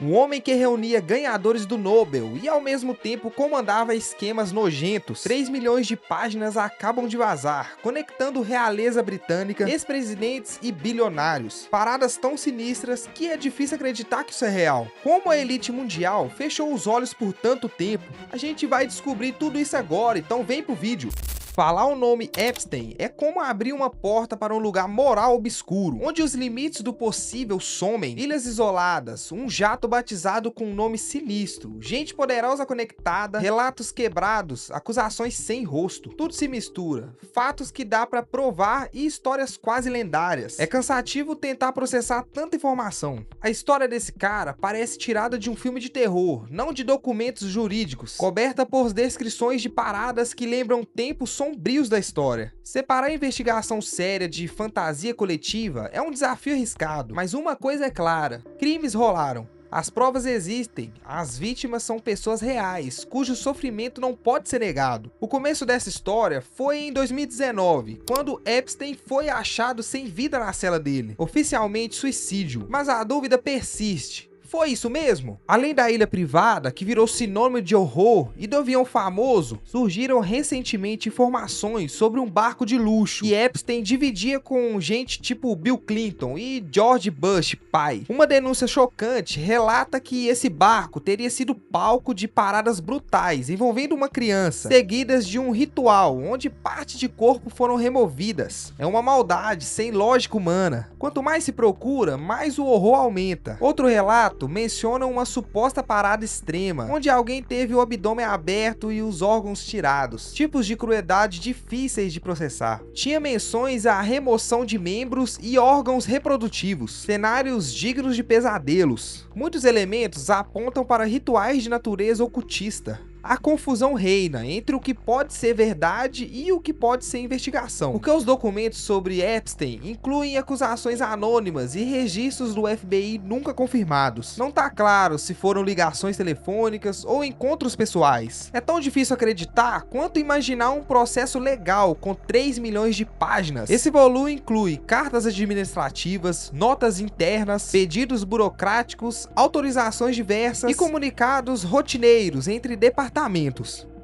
Um homem que reunia ganhadores do Nobel e ao mesmo tempo comandava esquemas nojentos. 3 milhões de páginas acabam de vazar, conectando realeza britânica, ex-presidentes e bilionários. Paradas tão sinistras que é difícil acreditar que isso é real. Como a elite mundial fechou os olhos por tanto tempo? A gente vai descobrir tudo isso agora, então vem pro vídeo. Falar o nome Epstein é como abrir uma porta para um lugar moral obscuro, onde os limites do possível somem. Ilhas isoladas, um jato batizado com um nome sinistro, gente poderosa conectada, relatos quebrados, acusações sem rosto. Tudo se mistura, fatos que dá pra provar e histórias quase lendárias. É cansativo tentar processar tanta informação. A história desse cara parece tirada de um filme de terror, não de documentos jurídicos, coberta por descrições de paradas que lembram tempos sombrios da história. Separar a investigação séria de fantasia coletiva é um desafio arriscado, mas uma coisa é clara: crimes rolaram. As provas existem, as vítimas são pessoas reais, cujo sofrimento não pode ser negado. O começo dessa história foi em 2019, quando Epstein foi achado sem vida na cela dele, oficialmente suicídio, mas a dúvida persiste. Foi isso mesmo? Além da ilha privada, que virou sinônimo de horror, e do avião famoso, surgiram recentemente informações sobre um barco de luxo que Epstein dividia com gente tipo Bill Clinton e George Bush pai. Uma denúncia chocante relata que esse barco teria sido palco de paradas brutais envolvendo uma criança, seguidas de um ritual onde partes de corpo foram removidas. É uma maldade sem lógica humana. Quanto mais se procura, mais o horror aumenta. Outro relato menciona uma suposta parada extrema, onde alguém teve o abdômen aberto e os órgãos tirados, tipos de crueldade difíceis de processar. Tinha menções à remoção de membros e órgãos reprodutivos, cenários dignos de pesadelos. Muitos elementos apontam para rituais de natureza ocultista. A confusão reina entre o que pode ser verdade e o que pode ser investigação, porque os documentos sobre Epstein incluem acusações anônimas e registros do FBI nunca confirmados. Não tá claro se foram ligações telefônicas ou encontros pessoais. É tão difícil acreditar quanto imaginar um processo legal com 3 milhões de páginas. Esse volume inclui cartas administrativas, notas internas, pedidos burocráticos, autorizações diversas e comunicados rotineiros entre departamentos.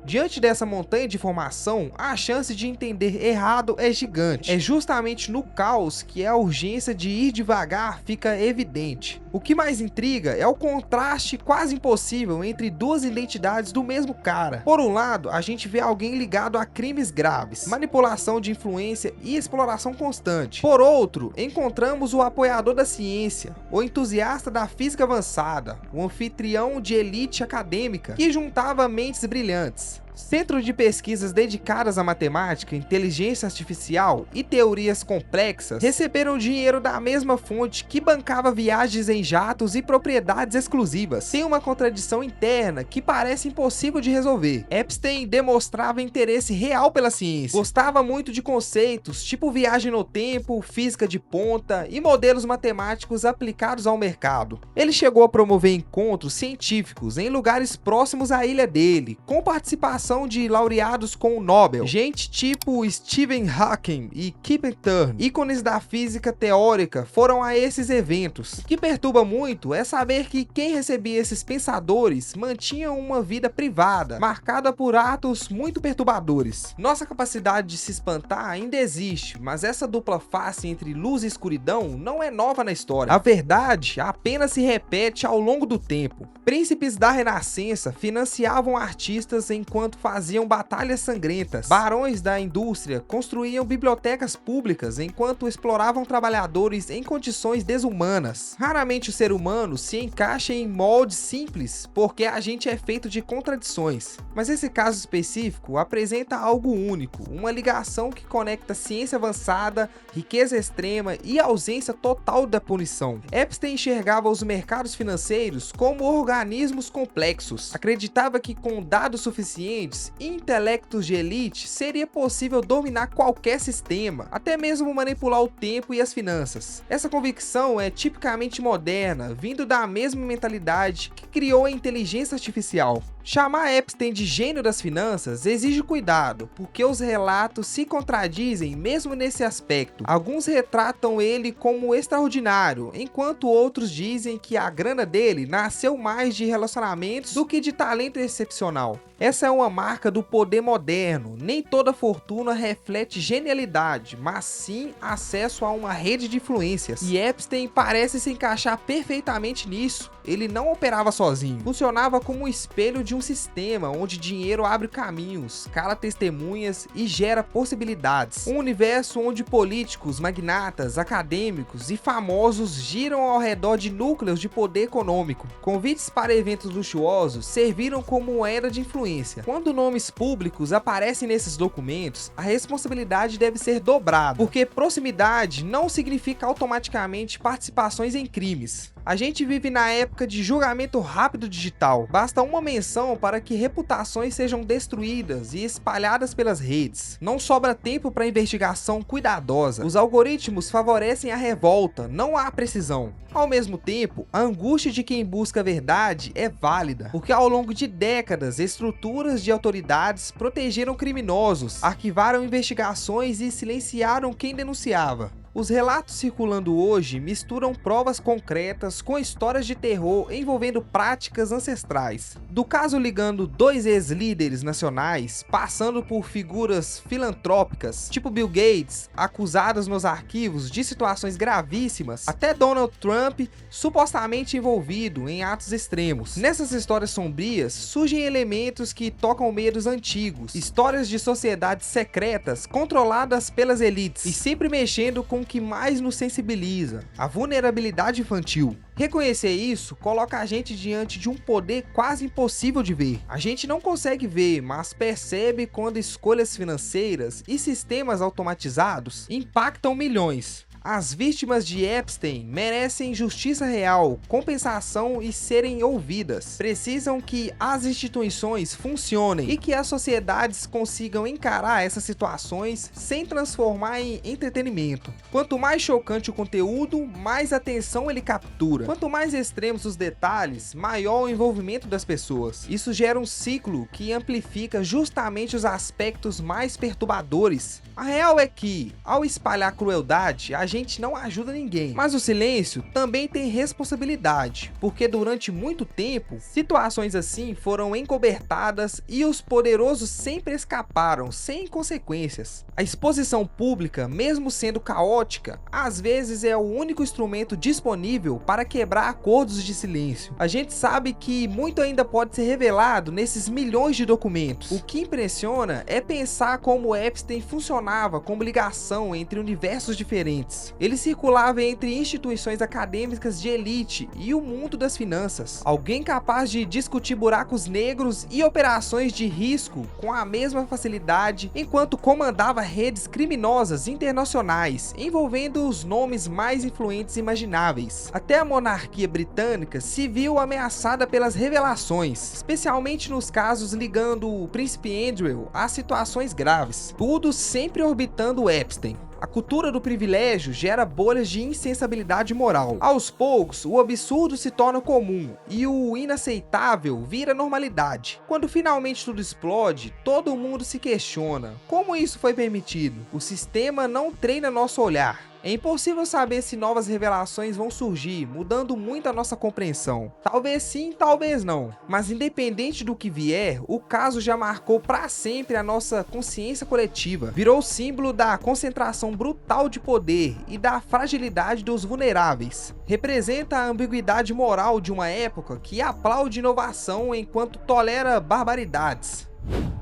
Diante dessa montanha de informação, a chance de entender errado é gigante. É justamente no caos que a urgência de ir devagar fica evidente. O que mais intriga é o contraste quase impossível entre duas identidades do mesmo cara. Por um lado, a gente vê alguém ligado a crimes graves, manipulação de influência e exploração constante. Por outro, encontramos o apoiador da ciência, o entusiasta da física avançada, o anfitrião de elite acadêmica que juntava mentes brilhantes. Centros de pesquisas dedicadas à matemática, inteligência artificial e teorias complexas receberam dinheiro da mesma fonte que bancava viagens em jatos e propriedades exclusivas. Tem uma contradição interna que parece impossível de resolver. Epstein demonstrava interesse real pela ciência, gostava muito de conceitos tipo viagem no tempo, física de ponta e modelos matemáticos aplicados ao mercado. Ele chegou a promover encontros científicos em lugares próximos à ilha dele, com participação de laureados com o Nobel, gente tipo Stephen Hawking e Kip Thorne, ícones da física teórica, foram a esses eventos. O que perturba muito é saber que quem recebia esses pensadores mantinha uma vida privada, marcada por atos muito perturbadores. Nossa capacidade de se espantar ainda existe, mas essa dupla face entre luz e escuridão não é nova na história. A verdade apenas se repete ao longo do tempo. Príncipes da Renascença financiavam artistas enquanto faziam batalhas sangrentas. Barões da indústria construíam bibliotecas públicas enquanto exploravam trabalhadores em condições desumanas. Raramente o ser humano se encaixa em moldes simples, porque a gente é feito de contradições. Mas esse caso específico apresenta algo único, uma ligação que conecta ciência avançada, riqueza extrema e ausência total da punição. Epstein enxergava os mercados financeiros como organismos complexos. Acreditava que com dados suficientes e intelectos de elite seria possível dominar qualquer sistema, até mesmo manipular o tempo e as finanças. Essa convicção é tipicamente moderna, vindo da mesma mentalidade que criou a inteligência artificial. Chamar Epstein de gênio das finanças exige cuidado, porque os relatos se contradizem mesmo nesse aspecto. Alguns retratam ele como extraordinário, enquanto outros dizem que a grana dele nasceu mais de relacionamentos do que de talento excepcional. Essa é uma marca do poder moderno. Nem toda fortuna reflete genialidade, mas sim acesso a uma rede de influências. E Epstein parece se encaixar perfeitamente nisso. Ele não operava sozinho. Funcionava como um espelho de um sistema onde dinheiro abre caminhos, cala testemunhas e gera possibilidades. Um universo onde políticos, magnatas, acadêmicos e famosos giram ao redor de núcleos de poder econômico. Convites para eventos luxuosos serviram como moeda de influência. Quando nomes públicos aparecem nesses documentos, a responsabilidade deve ser dobrada, porque proximidade não significa automaticamente participações em crimes. A gente vive na época de julgamento rápido digital. Basta uma menção para que reputações sejam destruídas e espalhadas pelas redes. Não sobra tempo para investigação cuidadosa. Os algoritmos favorecem a revolta, não a precisão. Ao mesmo tempo, a angústia de quem busca a verdade é válida, porque ao longo de décadas, estruturas de autoridades protegeram criminosos, arquivaram investigações e silenciaram quem denunciava. Os relatos circulando hoje misturam provas concretas com histórias de terror envolvendo práticas ancestrais. Do caso ligando dois ex-líderes nacionais, passando por figuras filantrópicas, tipo Bill Gates, acusadas nos arquivos de situações gravíssimas, até Donald Trump, supostamente envolvido em atos extremos. Nessas histórias sombrias, surgem elementos que tocam medos antigos, histórias de sociedades secretas controladas pelas elites e sempre mexendo com o que mais nos sensibiliza, a vulnerabilidade infantil. Reconhecer isso coloca a gente diante de um poder quase impossível de ver. A gente não consegue ver, mas percebe quando escolhas financeiras e sistemas automatizados impactam milhões. As vítimas de Epstein merecem justiça real, compensação e serem ouvidas. Precisam que as instituições funcionem e que as sociedades consigam encarar essas situações sem transformar em entretenimento. Quanto mais chocante o conteúdo, mais atenção ele captura. Quanto mais extremos os detalhes, maior o envolvimento das pessoas. Isso gera um ciclo que amplifica justamente os aspectos mais perturbadores. A real é que, ao espalhar crueldade, a gente não ajuda ninguém. Mas o silêncio também tem responsabilidade, porque durante muito tempo, situações assim foram encobertadas e os poderosos sempre escaparam, sem consequências. A exposição pública, mesmo sendo caótica, às vezes é o único instrumento disponível para quebrar acordos de silêncio. A gente sabe que muito ainda pode ser revelado nesses milhões de documentos. O que impressiona é pensar como Epstein funcionava como ligação entre universos diferentes. Ele circulava entre instituições acadêmicas de elite e o mundo das finanças. Alguém capaz de discutir buracos negros e operações de risco com a mesma facilidade, enquanto comandava redes criminosas internacionais, envolvendo os nomes mais influentes imagináveis. Até a monarquia britânica se viu ameaçada pelas revelações, especialmente nos casos ligando o príncipe Andrew a situações graves. Tudo sempre orbitando Epstein. A cultura do privilégio gera bolhas de insensibilidade moral. Aos poucos, o absurdo se torna comum e o inaceitável vira normalidade. Quando finalmente tudo explode, todo mundo se questiona: como isso foi permitido? O sistema não treina nosso olhar. É impossível saber se novas revelações vão surgir, mudando muito a nossa compreensão. Talvez sim, talvez não. Mas independente do que vier, o caso já marcou para sempre a nossa consciência coletiva. Virou símbolo da concentração brutal de poder e da fragilidade dos vulneráveis. Representa a ambiguidade moral de uma época que aplaude inovação enquanto tolera barbaridades.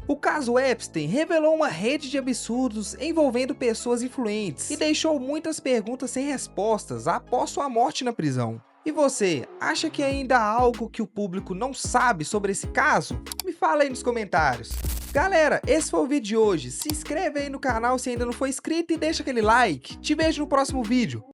O caso Epstein revelou uma rede de absurdos envolvendo pessoas influentes e deixou muitas perguntas sem respostas após sua morte na prisão. E você, acha que ainda há algo que o público não sabe sobre esse caso? Me fala aí nos comentários. Galera, esse foi o vídeo de hoje. Se inscreve aí no canal se ainda não for inscrito e deixa aquele like. Te vejo no próximo vídeo.